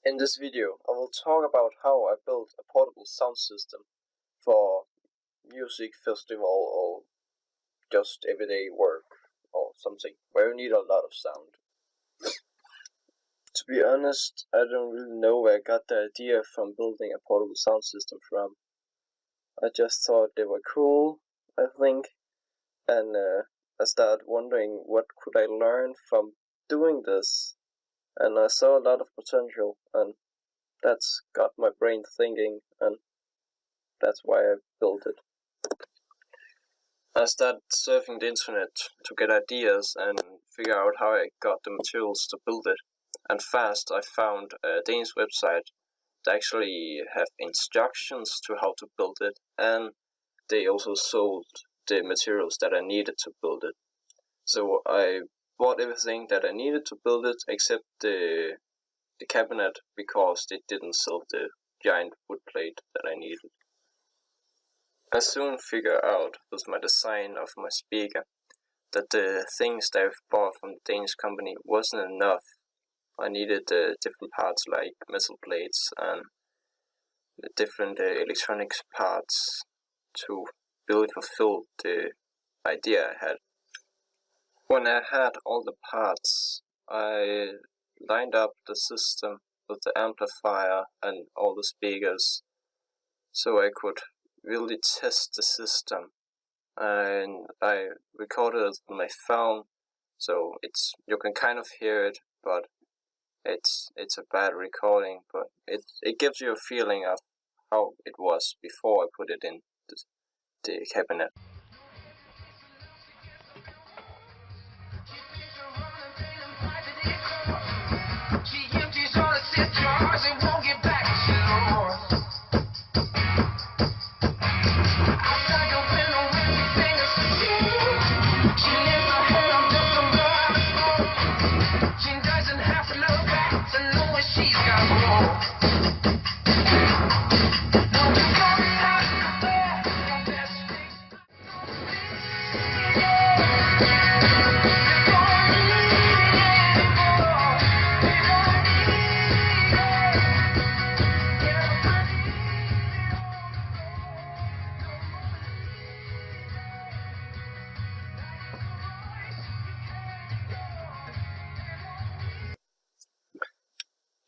In this video, I will talk about how I built a portable sound system for music festival or just everyday work or something where you need a lot of sound. To be honest, I don't really know where I got the idea from building a portable sound system from. I just thought they were cool, I think, and I started wondering what could I learn from doing this, and I saw a lot of potential, and that's got my brain thinking, and that's why I built it. I started surfing the internet to get ideas and figure out how I got the materials to build it. And fast I found a Danish website that actually have instructions to how to build it, and they also sold the materials that I needed to build it. So I bought everything that I needed to build it except the cabinet, because they didn't sell the giant wood plate that I needed. I soon figured out with my design of my speaker that the things that I've bought from the Danish company wasn't enough. I needed different parts like metal plates and different electronics parts to really fulfill the idea I had. When I had all the parts, I lined up the system with the amplifier and all the speakers so I could really test the system, and I recorded it with my phone, so you can kind of hear it, but it's a bad recording, but it gives you a feeling of how it was before I put it in the cabinet.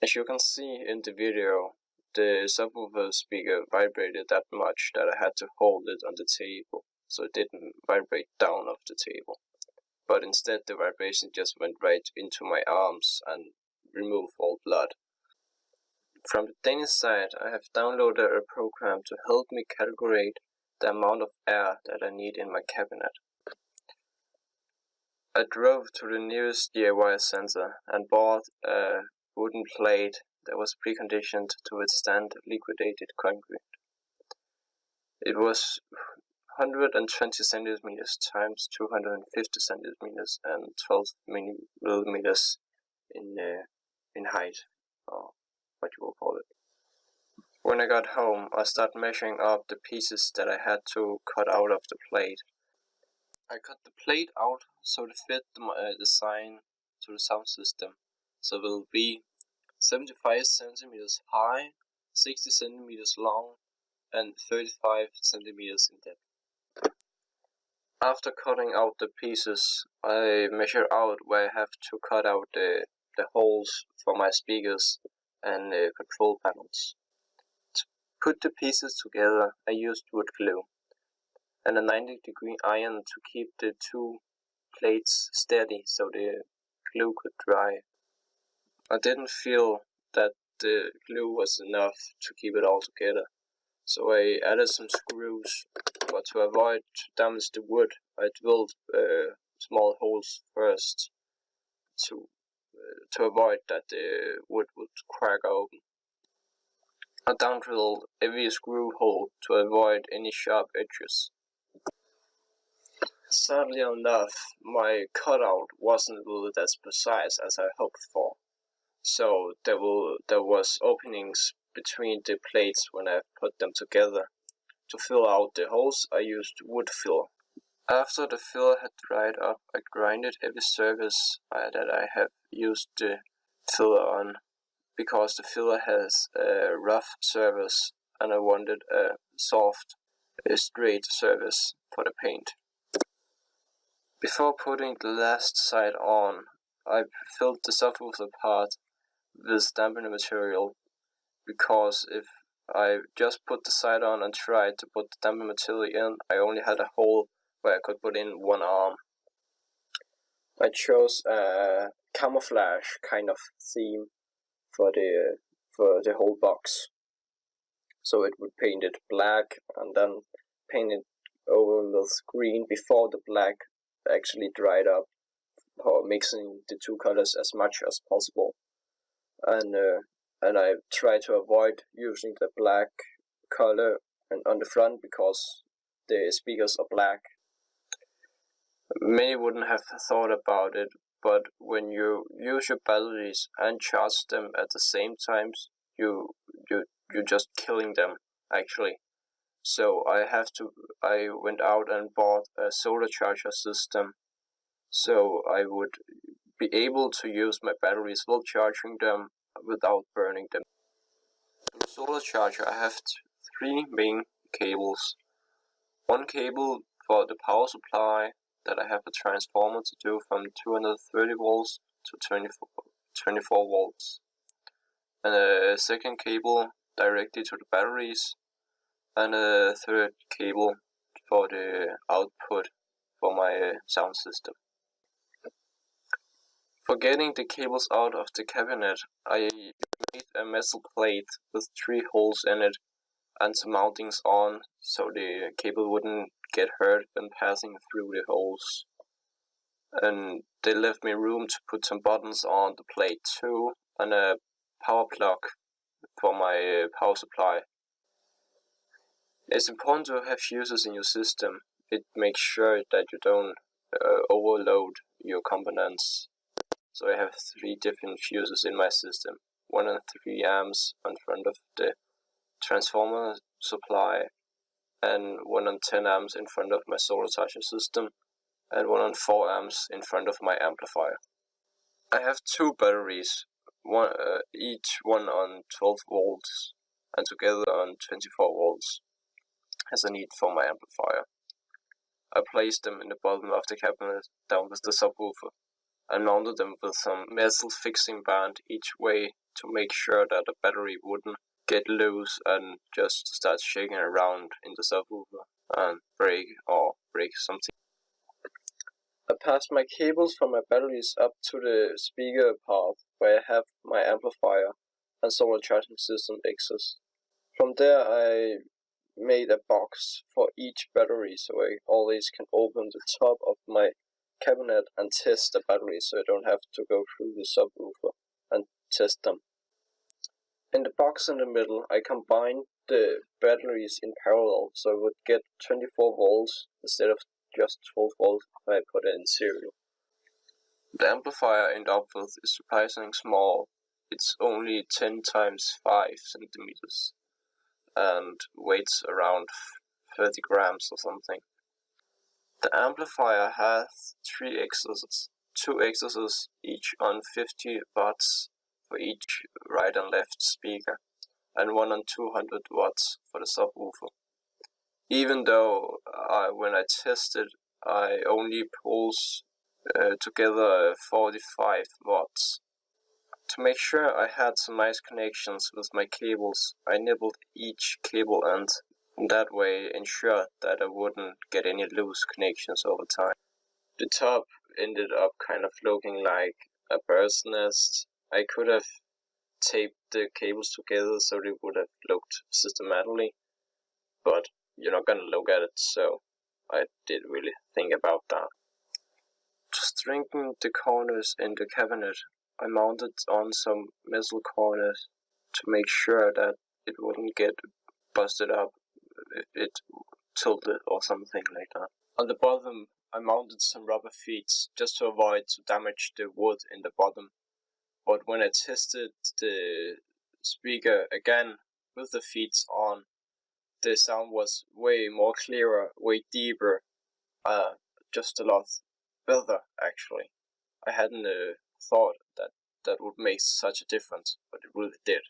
As you can see in the video, the subwoofer speaker vibrated that much that I had to hold it on the table, so it didn't vibrate down off the table. But instead the vibration just went right into my arms and removed all blood. From the Danish side, I have downloaded a program to help me calculate the amount of air that I need in my cabinet. I drove to the nearest DIY center and bought a wooden plate that was preconditioned to withstand liquidated concrete. It was 120 centimeters times 250 centimeters and 12 millimeters in height, or what you will call it. When I got home, I started measuring up the pieces that I had to cut out of the plate. I cut the plate out so to fit the design to the sound system, so it will be 75 centimeters high, 60 centimeters long, and 35 centimeters in depth. After cutting out the pieces, I measure out where I have to cut out the holes for my speakers and control panels. To put the pieces together, I used wood glue and a 90-degree iron to keep the two plates steady so the glue could dry. I didn't feel that the glue was enough to keep it all together, so I added some screws, but to avoid damage the wood, I drilled small holes first to avoid that the wood would crack open. I down drilled every screw hole to avoid any sharp edges. Sadly enough, my cutout wasn't really as precise as I hoped for, so there was openings between the plates when I put them together. To fill out the holes, I used wood filler. After the filler had dried up, I grinded every surface that I have used the filler on, because the filler has a rough surface and I wanted a soft, straight surface for the paint. Before putting the last side on, I filled the subwoofer part with dampening material, because if I just put the side on and tried to put the dampening material in, I only had a hole where I could put in one arm. I chose a camouflage kind of theme for the whole box. So it would paint it black and then paint it over with green before the black actually dried up, or mixing the two colors as much as possible. And I try to avoid using the black color on the front because the speakers are black. Many wouldn't have thought about it, but when you use your batteries and charge them at the same time, you're just killing them, actually. So I went out and bought a solar charger system, so I would be able to use my batteries while charging them without burning them. For the solar charger, I have three main cables. One cable for the power supply that I have a transformer to do from 230 volts to 24 volts. And a second cable directly to the batteries, and a third cable for the output for my sound system. For getting the cables out of the cabinet, I made a metal plate with 3 holes in it and some mountings on, so the cable wouldn't get hurt when passing through the holes. And they left me room to put some buttons on the plate too, and a power plug for my power supply. It's important to have fuses in your system. It makes sure that you don't overload your components. So I have 3 different fuses in my system. One on 3 amps in front of the transformer supply, and one on 10 amps in front of my solar charger system, and one on 4 amps in front of my amplifier. I have 2 batteries, each one on 12 volts and together on 24 volts, as I need for my amplifier. I placed them in the bottom of the cabinet down with the subwoofer and mounted them with some metal fixing band each way to make sure that the battery wouldn't get loose and just start shaking around in the subwoofer and break something. I passed my cables from my batteries up to the speaker part where I have my amplifier and solar charging system X's. From there I made a box for each battery, so I always can open the top of my cabinet and test the batteries, so I don't have to go through the subwoofer and test them. In the box in the middle, I combined the batteries in parallel, so I would get 24 volts instead of just 12 volts if I put it in serial. The amplifier I end up with is surprisingly small. It's only 10 times 5 centimeters and weighs around 30 grams or something. The amplifier has 3 X's, 2 X's each on 50 watts for each right and left speaker, and one on 200 watts for the subwoofer. Even though when I tested, I only pulls together 45 watts. To make sure I had some nice connections with my cables, I nibbled each cable end, and that way ensured that I wouldn't get any loose connections over time. The top ended up kind of looking like a bird's nest. I could have taped the cables together so they would have looked systematically, but you're not gonna look at it, so I didn't really think about that. To strengthen the corners in the cabinet, I mounted on some metal corners to make sure that it wouldn't get busted up if it tilted or something like that. On the bottom, I mounted some rubber feet just to avoid to damage the wood in the bottom. But when I tested the speaker again with the feet on, the sound was way more clearer, way deeper, just a lot better actually. I hadn't thought that that would make such a difference, but it really did.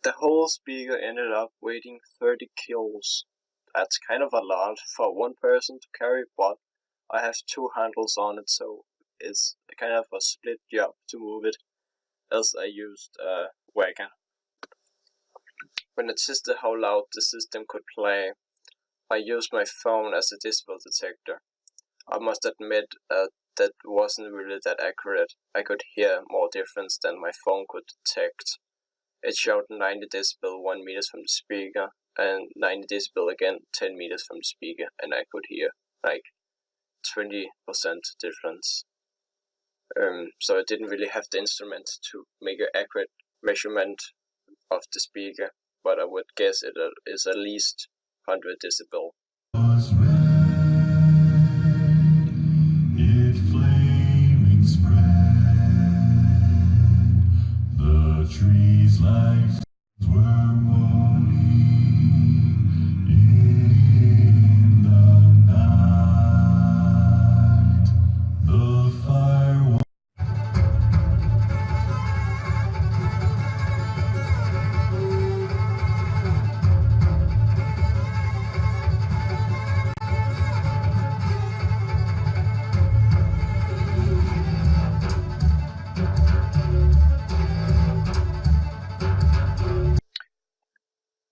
The whole speaker ended up weighing 30 kilos. That's kind of a lot for one person to carry, but I have two handles on it, so it's kind of a split job to move it, as I used a wagon. When I tested how loud the system could play, I used my phone as a decibel detector. I must admit that wasn't really that accurate. I could hear more difference than my phone could detect. It showed 90 decibel 1 meter from the speaker, and 90 decibel again 10 meters from the speaker, and I could hear like 20% difference. So I didn't really have the instrument to make an accurate measurement of the speaker, but I would guess it is at least 100 decibel. It flaming spread, the trees like were moaning in the night. The fire was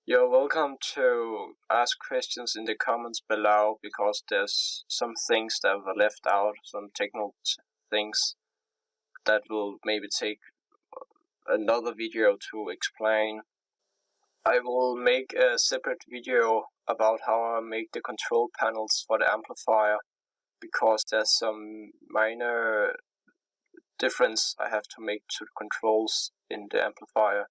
You're welcome to ask questions in the comments below, because there's some things that were left out, some technical things that will maybe take another video to explain. I will make a separate video about how I make the control panels for the amplifier, because there's some minor difference I have to make to the controls in the amplifier.